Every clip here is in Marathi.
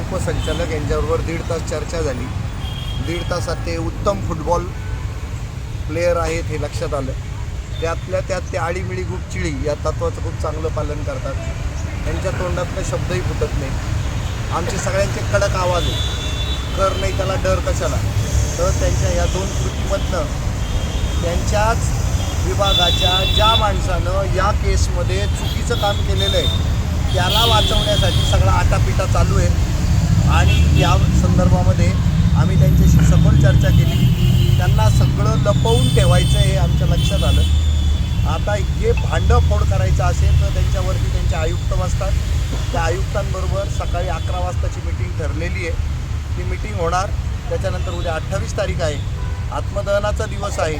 उपसंचालक यांच्याबरोबर 1.5 तास चर्चा झाली. 1.5 तासात ते उत्तम फुटबॉल प्लेयर आहेत हे लक्षात आलं. त्यातल्या त्यात ते आळीमिळी गुपचिळी या तत्त्वाचं खूप चांगलं पालन करतात. त्यांच्या तोंडातनं शब्दही फुटत नाही. आमचे सगळ्यांचे कडक आवाज आहे, कर नाही त्याला डर कशाला. तर त्यांच्या या 2 कृतीमधनं त्यांच्याच विभागाच्या ज्या माणसानं या केसमध्ये चुकीचं काम केलेलं आहे त्याला वाचवण्यासाठी सगळा आटापिटा चालू आहे. आणि या संदर्भामध्ये आम्ही त्यांच्याशी सखोल चर्चा केली. त्यांना सगळं लपवून ठेवायचं हे आमच्या लक्षात आलं. आता हे भांडफोड करायचं असेल तर त्यांच्यावरती त्यांचे आयुक्त बसतात. त्या आयुक्तांबरोबर सकाळी 11 वाजताची मीटिंग ठरलेली आहे. ती मीटिंग होणार. त्याच्यानंतर उद्या 28 तारीख आहे, आत्मदहनाचा दिवस आहे.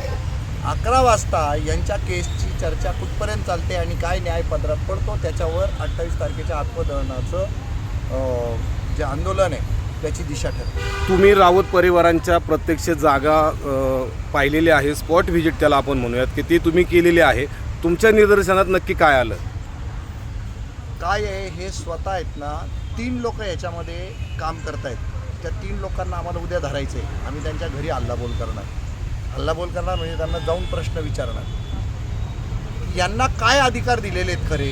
11 वाजता यांच्या केसची चर्चा कुठपर्यंत चालते आणि काय न्याय पदरात पडतो त्याच्यावर 28 तारखेच्या आत्मदहनाचं जे आंदोलन आहे त्याची दिशा ठरते. तुम्ही राऊत परिवारांच्या प्रत्यक्ष जागा पाहिलेली आहे, स्पॉट व्हिजिट त्याला आपण म्हणूयात, की ती तुम्ही केलेली आहे. तुमच्या निदर्शनात नक्की काय आलं? काय आहे हे स्वतः आहेत ना, 3 लोक याच्यामध्ये काम करतायत. त्या 3 लोकांना आम्हाला उद्या धरायचं आहे. आम्ही त्यांच्या घरी हल्लाबोल करणार म्हणजे त्यांना जाऊन प्रश्न विचारणार. यांना काय अधिकार दिलेले आहेत खरे?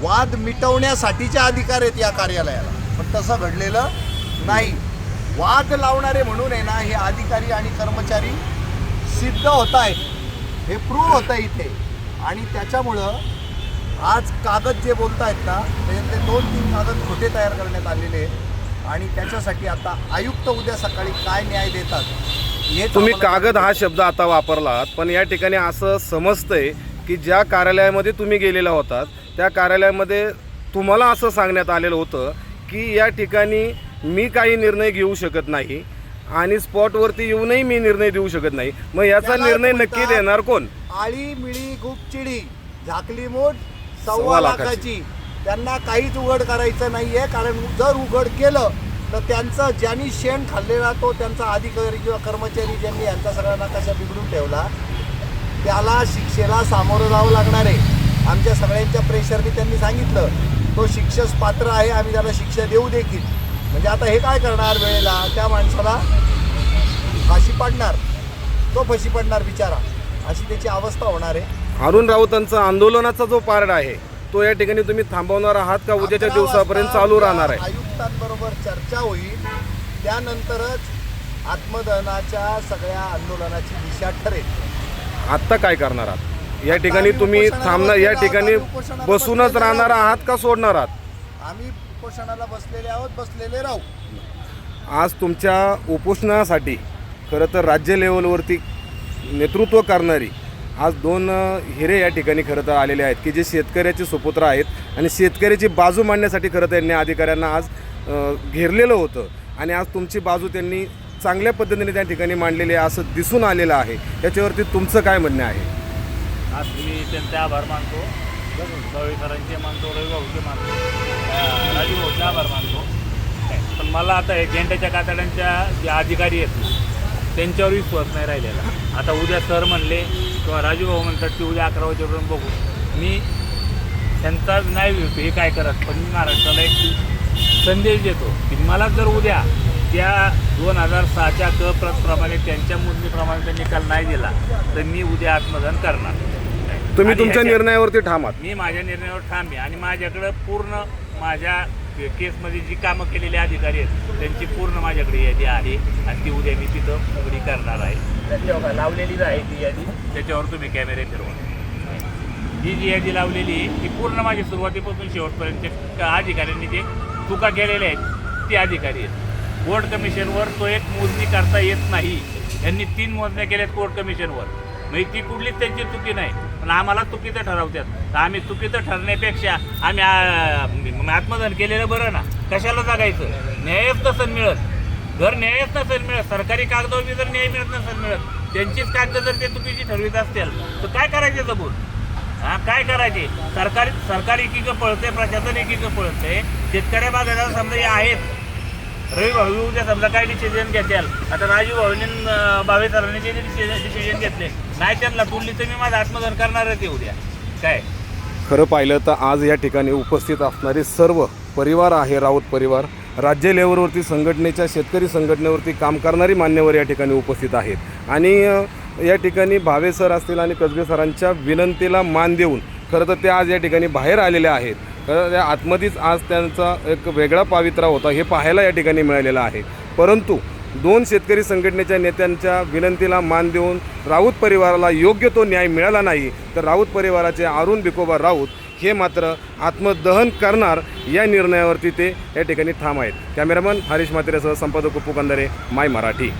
वाद मिटवण्यासाठीचे अधिकार आहेत या कार्यालयाला, पण तसं घडलेलं नाही. वाद लावणारे म्हणून आहे ना हे अधिकारी आणि कर्मचारी सिद्ध होत आहेत, हे प्रूव्ह होतं इथे. आणि त्याच्यामुळं आज कागद जे बोलत आहेत ना त्याच्यातले 2-3 कागद खोटे तयार करण्यात आलेले आहेत. आणि त्याच्यासाठी आता आयुक्त उद्या सकाळी काय न्याय देतात हे. तुम्ही कागद हा शब्द आता वापरलात, पण या ठिकाणी असं समजतंय की ज्या कार्यालयामध्ये तुम्ही गेलेला होतात त्या कार्यालयामध्ये तुम्हाला असं सांगण्यात आलेलं होतं की या ठिकाणी मी काही निर्णय घेऊ शकत नाही आणि स्पॉटवरती येऊनही मी निर्णय देऊ शकत नाही. मग याचा निर्णय नक्की देणार कोण? आळी मिळी गुपचिडी झाकली मूठ 1.25 लाखाची. त्यांना काहीच उघड करायचं नाही आहे. कारण जर उघड केलं तर त्यांचं ज्यांनी शेण खाल्लेला तो त्यांचा अधिकारी किंवा कर्मचारी ज्यांनी यांचा सगळा नकाशा बिघडून ठेवला त्याला शिक्षेला सामोरं जावं लागणार आहे. आमच्या सगळ्यांच्या प्रेशरने त्यांनी सांगितलं तो शिक्षेस पात्र आहे, आम्ही त्याला शिक्षा देऊ देखील. म्हणजे आता हे काय करणार वेळेला त्या माणसाला फाशी पाडणार, तो फाशी पडणार बिचारा, अशी त्याची अवस्था होणार आहे. अरुण राऊतांचा आंदोलनाचा जो पार्ट आहे तो या ठिकाणी तुम्ही थांबवणार आहात का उद्याच्या दिवसापर्यंत चालू राहणार आहे? आयुक्तांबरोबर चर्चा होईल, त्यानंतरच आत्मदहनाच्या सगळ्या आंदोलनाची दिशा ठरेल. आत्ता काय करणार आहात? या ठिकाणी तुम्ही थांबणार, या ठिकाणी बसूनच राहणार आहात का सोडणार आहात? आम्ही उपोषणाला बसलेले आहोत, बसलेले राहू. आज तुमच्या उपोषणासाठी खरं तर राज्य लेवलवरती नेतृत्व करणारी आज 2 हिरे या ठिकाणी खरं तर आलेले आहेत की जे शेतकऱ्याचे सुपुत्र आहेत आणि शेतकऱ्याची बाजू मांडण्यासाठी खरं तर यांनी अधिकाऱ्यांना आज घेरलेलं होतं. आणि आज तुमची बाजू त्यांनी चांगल्या पद्धतीने त्या ठिकाणी मांडलेली आहे असं दिसून आलेलं आहे. याच्यावरती तुमचं काय म्हणणं आहे? आज मी त्यांचे आभार मानतो, सरांचे मानतो, रविभाऊचे मानतो, राजू भाऊचे आभार मानतो. पण मला आता हे झेंड्याच्या कातड्यांच्या जे अधिकारी आहेत त्यांच्यावर विश्वास नाही राहिलेला. आता उद्या सर म्हणले किंवा राजू भाऊ म्हणतात की उद्या 11 वाजेपर्यंत बघू. मी त्यांचा नाही हे काय करत, पण मी महाराष्ट्राला एक संदेश देतो की मला जर उद्या त्या 2006च्या प्रमाणे त्यांच्या मोजणीप्रमाणे त्यांनी निकाल नाही दिला तर मी उद्या आत्मदहन करणार. तुम्ही तुमच्या निर्णयावरती ठाम आहात? मी माझ्या निर्णयावर ठाम आहे आणि माझ्याकडं पूर्ण माझ्या केसमध्ये जी कामं केलेली अधिकारी आहेत त्यांची पूर्ण माझ्याकडे यादी आहे आणि ती उद्या मी तिथं उघडी करणार आहे. त्याच्यावर लावलेलीच आहे ती यादी, त्याच्यावर तुम्ही कॅमेरे फिरवा. ही जी यादी लावलेली ती पूर्ण माझी सुरुवातीपासून शेवटपर्यंत अधिकाऱ्यांनी जे चुका केलेल्या आहेत ती अधिकारी आहेत. कोर्ट कमिशनवर तो एक मोजणी करता येत नाही. यांनी 3 मोजण्या केल्यात कोर्ट कमिशनवर, म्हणजे ती कुठलीच त्यांची चुकी नाही. पण आम्हाला चुकीचं ठरवतात. तर आम्ही चुकीचं ठरण्यापेक्षा आम्ही आत्मदहन केलेलं बरं ना. कशाला जगायचं? न्यायच नसेल मिळत, जर न्यायच नसेल मिळत, सरकारी कागदावर जर न्याय मिळत नसेल मिळत, त्यांचीच कागद जर ते चुकीची ठरवित असतील तर काय करायचे जबून? काय करायचे? सरकार एकीकडं पळते, प्रशासन एकीकडं पळते. शेतकऱ्या बाजारात समजा हे आहेत. रविभाऊ उद्या समजा काय डिसिजन घेतील, आता राजू भाऊनी भावे सरांनी जे डिसिजन घेतले नाही त्यांना तुलली तर मी माझं आत्मदहन करणार आहे ते उद्या. काय खरं पाहिलं तर आज या ठिकाणी उपस्थित असणारे सर्व परिवार आहे राऊत परिवार राज्य लेवलवरती संघटनेच्या शेतकरी संघटनेवरती काम करणारी मान्यवर या ठिकाणी उपस्थित आहेत आणि या ठिकाणी भावे सर असतील आणि कसबे सरांच्या विनंतीला मान देऊन खरं तर ते आज या ठिकाणी बाहेर आलेले आहेत. खरं त्या आतमध्येच आज त्यांचा एक वेगळा पावित्रा होता हे पाहायला या ठिकाणी मिळालेलं आहे. परंतु दोन शेतकरी संघटनेच्या नेत्यांच्या विनंतीला मान देऊन राऊत परिवाराला योग्य तो न्याय मिळाला नाही तर राऊत परिवाराचे अरुण भिकोबा राऊत हे मात्र आत्मदहन करणार या निर्णयावरती ते या ठिकाणी ठाम आहेत. कॅमेरामन हरीश म्हात्रेसह संपादक कुप्पू कंदारे, माय मराठी.